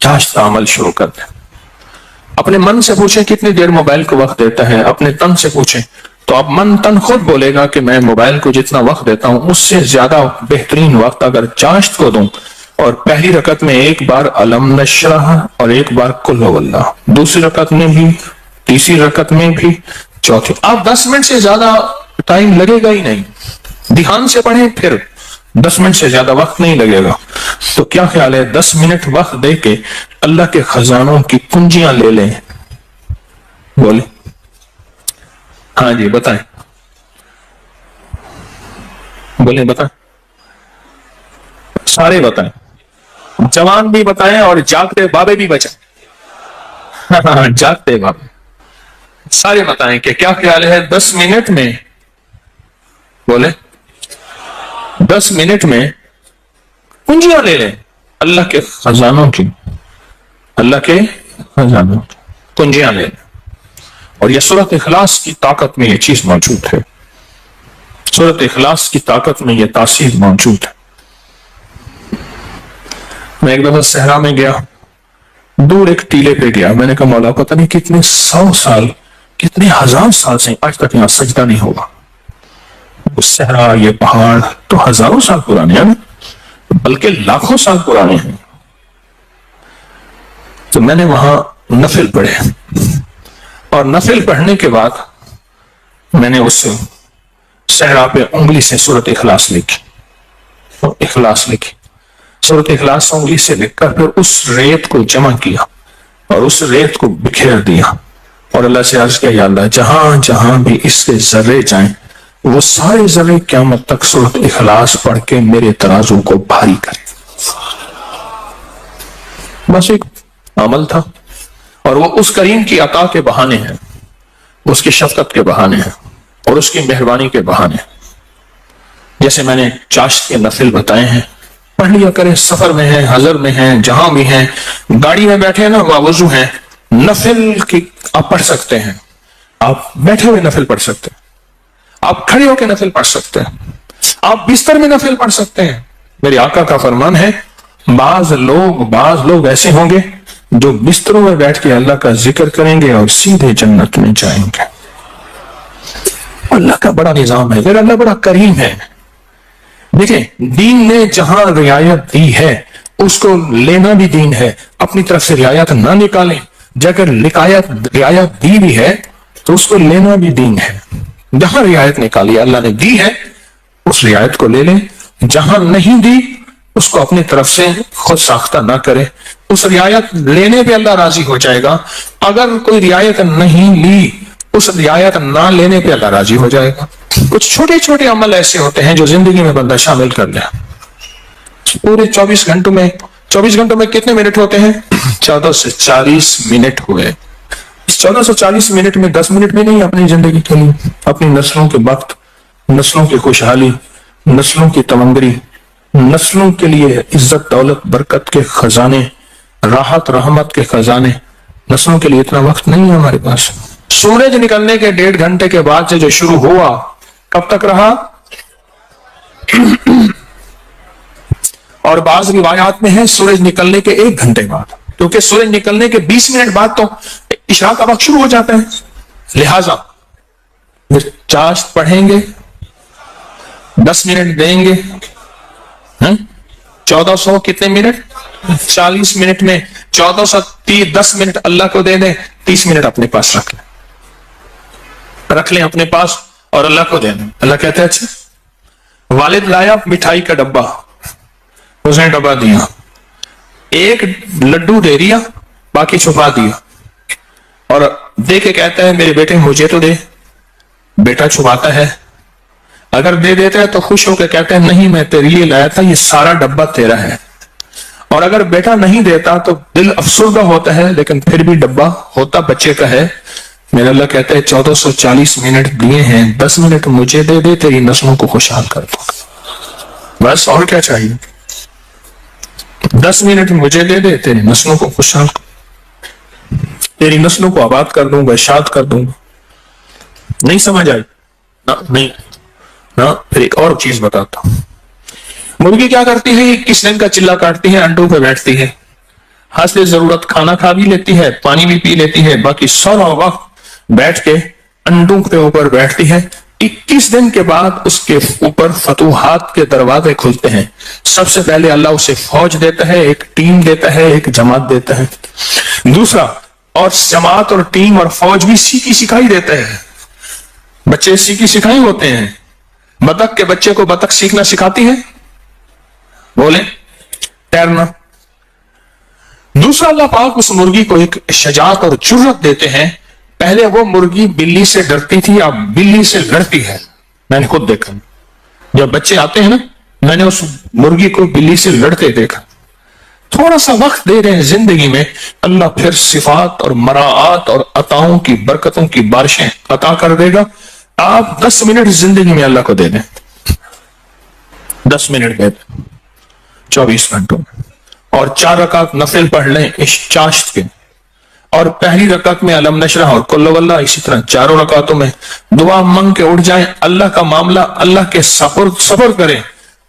چاشت کا عمل شروع کر دیں. اپنے من سے پوچھیں کتنی دیر موبائل کو وقت دیتا ہے. اپنے تن سے پوچھیں تو اب من تن خود بولے گا کہ میں موبائل کو جتنا وقت دیتا ہوں اس سے زیادہ بہترین وقت اگر چاشت کو دوں. اور پہلی رکعت میں ایک بار علم نشرح اور ایک بار قل هو اللہ, دوسری رکعت میں بھی, تیسری رکعت میں بھی, چوتھی. آپ 10 منٹ سے زیادہ ٹائم لگے گا ہی نہیں. دھیان سے پڑھیں پھر 10 منٹ سے زیادہ وقت نہیں لگے گا. تو کیا خیال ہے 10 منٹ وقت دے کے اللہ کے خزانوں کی کنجیاں لے لیں؟ بولیں. ہاں جی بتائیں, بولیں بتائیں, سارے بتائیں, جوان بھی بتائیں اور جاگتے بابے بھی بچائیں. جاگتے بابے سارے بتائیں کہ کیا خیال ہے 10 منٹ میں, بولیں 10 منٹ میں کنجیاں لے لیں اللہ کے خزانوں کی, اللہ کے خزانوں کی کنجیاں لے لیں. اور یہ سورۃ اخلاص کی طاقت میں یہ چیز موجود ہے. سورۃ اخلاص کی طاقت میں یہ تاثیر موجود ہے. میں ایک دفعہ صحرا میں گیا, دور ایک ٹیلے پہ گیا. میں نے کہا مولا پتہ نہیں کتنے 100 سال کتنے 1000 سال سے آج تک یہاں سجدہ نہیں ہوگا. وہ صحرا, یہ پہاڑ تو ہزاروں سال پرانے ہیں, بلکہ لاکھوں سال پرانے ہیں. تو میں نے وہاں نفل پڑھے اور نفل پڑھنے کے بعد میں نے اس صحرا پہ انگلی سے سورۃ اخلاص لکھی, اخلاص لکھی. سورۃ اخلاص انگلی سے لکھ کر پھر اس ریت کو جمع کیا اور اس ریت کو بکھیر دیا اور اللہ سے عرض کیا, یا اللہ جہاں جہاں بھی اس کے ذرے جائیں وہ سارے ذرے قیامت تک سورۃ اخلاص پڑھ کے میرے ترازو کو بھاری کرے. بس ایک عمل تھا اور وہ اس کریم کی عطا کے بہانے ہیں, اس کی شفقت کے بہانے ہیں اور اس کی مہربانی کے بہانے. جیسے میں نے چاشت کے نفل بتائے ہیں, پڑھ لیا کریں. سفر میں ہیں, حضر میں ہیں, جہاں بھی ہیں, گاڑی میں بیٹھے ہیں نا, باوضو ہیں, نفل کی آپ پڑھ سکتے ہیں. آپ بیٹھے ہوئے نفل پڑھ سکتے ہیں, آپ کھڑے ہو کے نفل پڑھ سکتے ہیں, آپ بستر میں نفل پڑھ سکتے ہیں. میرے آقا کا فرمان ہے بعض لوگ ایسے ہوں گے جو بستروں میں بیٹھ کے اللہ کا ذکر کریں گے اور سیدھے جنت میں جائیں گے. اللہ کا بڑا نظام ہے, میرا اللہ بڑا کریم ہے. دیکھیں دین نے جہاں رعایت دی ہے اس کو لینا بھی دین ہے. اپنی طرف سے رعایت نہ نکالیں. اگر رعایت دی بھی ہے تو اس کو لینا بھی دین ہے. جہاں رعایت نکالی اللہ نے دی ہے اس رعایت کو لے لیں. جہاں نہیں دی اس کو اپنی طرف سے خود ساختہ نہ کرے. اس رعایت لینے پہ اللہ راضی ہو جائے گا. اگر کوئی رعایت نہیں لی اس رعایت نہ لینے پہ اللہ راضی ہو جائے گا. کچھ چھوٹے چھوٹے عمل ایسے ہوتے ہیں جو زندگی میں بندہ شامل کر لے. پورے 24 گھنٹوں میں کتنے منٹ ہوتے ہیں؟ 14 سے 40 منٹ ہوئے. اس 14 سے 40 منٹ میں 10 منٹ بھی نہیں اپنی زندگی کے لیے, اپنی نسلوں کے وقت, نسلوں کی خوشحالی, نسلوں کی تمنگری, نسلوں کے لیے عزت دولت برکت کے خزانے, راحت رحمت کے خزانے, نسلوں کے لیے اتنا وقت نہیں ہے ہمارے پاس. سورج نکلنے کے 1.5 گھنٹے کے بعد سے جو شروع ہوا کب تک رہا؟ اور بعض روایات میں ہے سورج نکلنے کے 1 گھنٹے بعد, کیونکہ سورج نکلنے کے 20 منٹ بعد تو عشاء کا وقت شروع ہو جاتا ہے. لہذا چاشت پڑھیں گے, 10 منٹ دیں گے, 1400 کتنے منٹ؟ 40 منٹ میں 1410 منٹ اللہ کو دے دیں, 30 منٹ اپنے پاس رکھ لیں اپنے پاس اور اللہ کو دے دیں. اللہ کہتے ہیں اچھا والد لایا مٹھائی کا ڈبہ, اس نے ڈبہ دیا, ایک لڈو دے دیا, باقی چھپا دیا اور دے کے کہتا ہے میرے بیٹے مجھے تو دے. بیٹا چھپاتا ہے, اگر دے دیتا ہے تو خوش ہو کے کہتا ہے نہیں میں تیرے لیے لایا تھا, یہ سارا ڈبہ تیرا ہے. اور اگر بیٹا نہیں دیتا تو دل افسردہ ہوتا ہے, لیکن پھر بھی ڈبہ ہوتا بچے کا ہے. میرا اللہ کہتا ہے 1440 منٹ دیے ہیں, 10 منٹ مجھے دے دے, تیری نسلوں کو خوشحال کر دوں. بس اور کیا چاہیے؟ 10 منٹ مجھے دے دے, تیری نسلوں کو خوشحال کر, تیری نسلوں کو آباد کر دوں گا, شاد کر دوں گا. نہیں سمجھ آئی؟ نہیں نا. پھر ایک اور چیز بتاتا ہوں. مرغی کیا کرتی ہے؟ کس رنگ کا چلا کاٹتی ہے, انڈوں پہ بیٹھتی ہے, حسب ضرورت کھانا کھا بھی لیتی ہے، پانی بھی پی لیتی ہے، باقی سارا وقت بیٹھ کے انڈوں کے اوپر بیٹھتی ہے۔ 21 دن کے بعد اس کے اوپر فتوحات کے دروازے کھلتے ہیں۔ سب سے پہلے اللہ اسے فوج دیتا ہے، ایک ٹیم دیتا ہے، ایک جماعت دیتا ہے۔ دوسرا، اور جماعت اور ٹیم اور فوج بھی سیکھی سکھائی دیتا ہے۔ بچے سیکھی سکھائی ہوتے ہیں۔ بطخ کے بچے کو بطخ سیکھنا سکھاتی ہے، بولیں تیرنا۔ دوسرا، اللہ پاک اس مرغی کو ایک شجاعت اور جرأت دیتے ہیں۔ پہلے وہ مرغی بلی سے ڈرتی تھی، اب بلی سے لڑتی ہے۔ میں نے خود دیکھا، جب بچے آتے ہیں نا، میں نے اس مرغی کو بلی سے لڑتے دیکھا۔ تھوڑا سا وقت دے رہے ہیں زندگی میں، اللہ پھر صفات اور مراعات اور عطاؤں کی برکتوں کی بارشیں عطا کر دے گا۔ آپ 10 منٹ زندگی میں اللہ کو دے دیں، 10 منٹ دے دیں 24 گھنٹوں میں، اور 4 رکعت نفل پڑھ لیں چاشت کے، اور پہلی رکعت میں علم نشرح اور قل واللہ، اسی طرح 4 رکعتوں میں دعا مانگ کے اٹھ جائیں۔ اللہ کا معاملہ اللہ کے سفر کریں،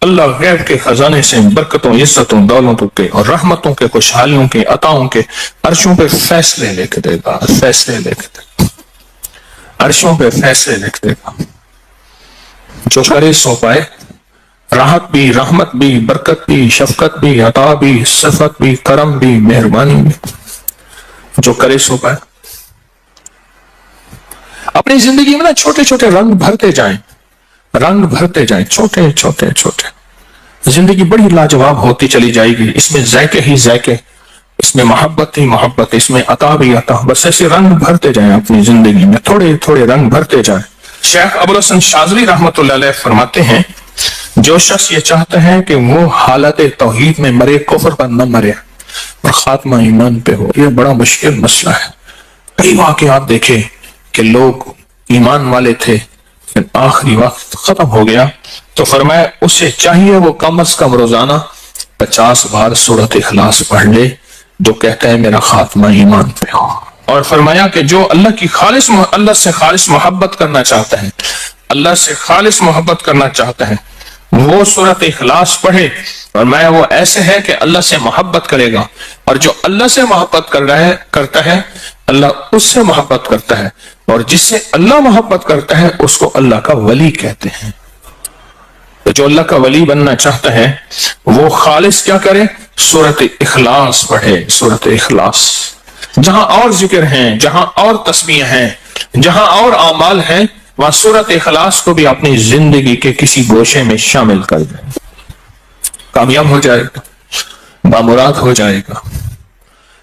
اللہ غیب کے خزانے سے برکتوں، عزتوں، دولتوں کے اور رحمتوں کے، خوشحالیوں کے، عطاؤں کے عرشوں پہ فیصلے لے کے دے گا، فیصلے لے کے دے گا، عرشوں پہ فیصلے لے کے دے گا۔ جو کرے سو پائے، راحت بھی، رحمت بھی، برکت بھی، شفقت بھی، عطا بھی، صفت بھی، کرم بھی، مہربانی بھی، جو کرے سو پائے۔ اپنی زندگی میں نا چھوٹے چھوٹے رنگ بھرتے جائیں، رنگ بھرتے جائیں، چھوٹے چھوٹے چھوٹے۔ زندگی بڑی لاجواب ہوتی چلی جائے گی، اس میں ذائقے ہی ذائقے، اس میں محبت ہی محبت، اس میں عطا بھی عطا۔ بس ایسے رنگ بھرتے جائیں اپنی زندگی میں، تھوڑے تھوڑے رنگ بھرتے جائیں۔ شیخ ابوالحسن شاذلی رحمۃ اللہ علیہ فرماتے ہیں، جو شخص یہ چاہتا ہے کہ وہ حالت توحید میں مرے، کفر پر نہ مرے اور خاتمہ ایمان پہ ہو، یہ بڑا مشکل مسئلہ ہے۔ کئی واقعات دیکھے کہ لوگ ایمان والے تھے، پھر آخری وقت ختم ہو گیا، تو فرمایا اسے چاہیے وہ کم از کم روزانہ 50 بار سورۃ اخلاص پڑھ لے، جو کہتا ہے میرا خاتمہ ایمان پہ ہو۔ اور فرمایا کہ جو اللہ سے خالص محبت کرنا چاہتا ہے، اللہ سے خالص محبت کرنا چاہتا ہے، وہ سورۃ اخلاص پڑھے۔ اور میں وہ ایسے ہے کہ اللہ سے محبت کرے گا، اور جو اللہ سے محبت کرتا ہے اللہ اس سے محبت کرتا ہے، اور جس سے اللہ محبت کرتا ہے اس کو اللہ کا ولی کہتے ہیں۔ تو جو اللہ کا ولی بننا چاہتا ہے وہ خالص کیا کرے؟ سورۃ اخلاص پڑھے، سورۃ اخلاص۔ جہاں اور ذکر ہیں، جہاں اور تسبیح ہیں، جہاں اور اعمال ہیں، وہاں سورۃ اخلاص کو بھی اپنی زندگی کے کسی گوشے میں شامل کر دیں، کامیاب ہو جائے گا، بامراد ہو جائے گا۔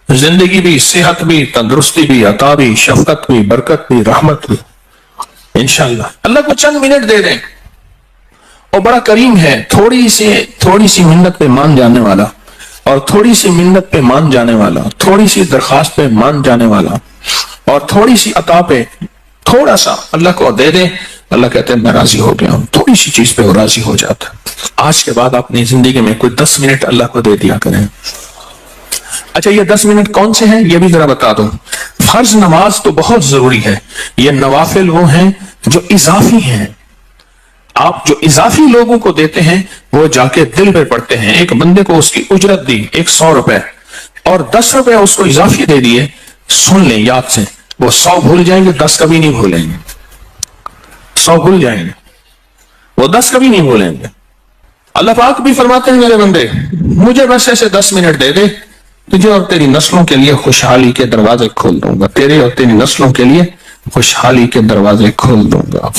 زندگی بھی، صحت بھی، تندرستی بھی، عطا بھی، شفقت بھی، برکت بھی، رحمت بھی، انشاءاللہ۔ اللہ کو چند منٹ دے دیں، اور بڑا کریم ہے، تھوڑی سی منت پہ مان جانے والا، اور تھوڑی سی منت پہ مان جانے والا، تھوڑی سی درخواست پہ مان جانے والا، اور تھوڑی سی عطا پہ تھوڑا سا اللہ کو دے دیں، اللہ کہتے ہیں میں راضی ہو گیا ہوں۔ تھوڑی سی چیز پہ وہ راضی ہو جاتا ہے۔ آج کے بعد اپنی زندگی میں کوئی 10 منٹ اللہ کو دے دیا کریں۔ اچھا، یہ 10 منٹ کون سے ہیں یہ بھی ذرا بتا دوں۔ فرض نماز تو بہت ضروری ہے، یہ نوافل وہ ہیں جو اضافی ہیں۔ آپ جو اضافی لوگوں کو دیتے ہیں وہ جا کے دل پہ پڑتے ہیں۔ ایک بندے کو اس کی اجرت دی 100 روپے، اور 10 روپے اس کو اضافی دے دیے، سن لیں یاد سے، وہ 100 بھول جائیں گے، 10 کبھی نہیں بھولیں گے۔ 100 بھول جائیں گے، وہ 10 کبھی نہیں بھولیں گے۔ اللہ پاک بھی فرماتے ہیں میرے بندے مجھے بس ایسے 10 منٹ دے دے، تجھے اور تیری نسلوں کے لیے خوشحالی کے دروازے کھول دوں گا، تیرے اور تیری نسلوں کے لیے خوشحالی کے دروازے کھول دوں گا۔